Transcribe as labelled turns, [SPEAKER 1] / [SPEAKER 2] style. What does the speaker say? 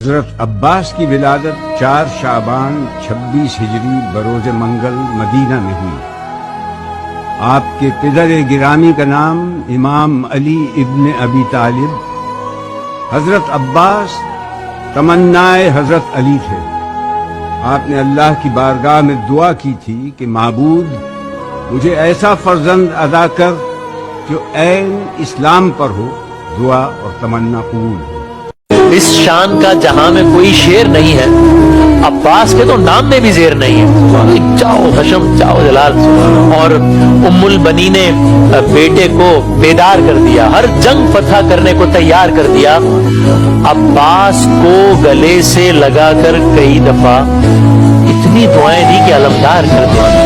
[SPEAKER 1] حضرت عباس کی ولادت 4 شعبان 26 ہجری بروز منگل مدینہ میں ہوئی۔ آپ کے پدر گرامی کا نام امام علی ابن ابی طالب، حضرت عباس تمنائے حضرت علی تھے۔ آپ نے اللہ کی بارگاہ میں دعا کی تھی کہ معبود مجھے ایسا فرزند عطا کر جو عین اسلام پر ہو۔ دعا اور تمنا قبول ہو۔
[SPEAKER 2] اس شان کا جہاں میں کوئی شیر نہیں ہے، عباس کے تو نام میں بھی زیر نہیں ہے۔ چاہو حشم چاہو جلال، اور ام البنی نے بیٹے کو بیدار کر دیا، ہر جنگ فتح کرنے کو تیار کر دیا۔ عباس کو گلے سے لگا کر کئی دفعہ اتنی دعائیں دی کہ علمدار کر دیا۔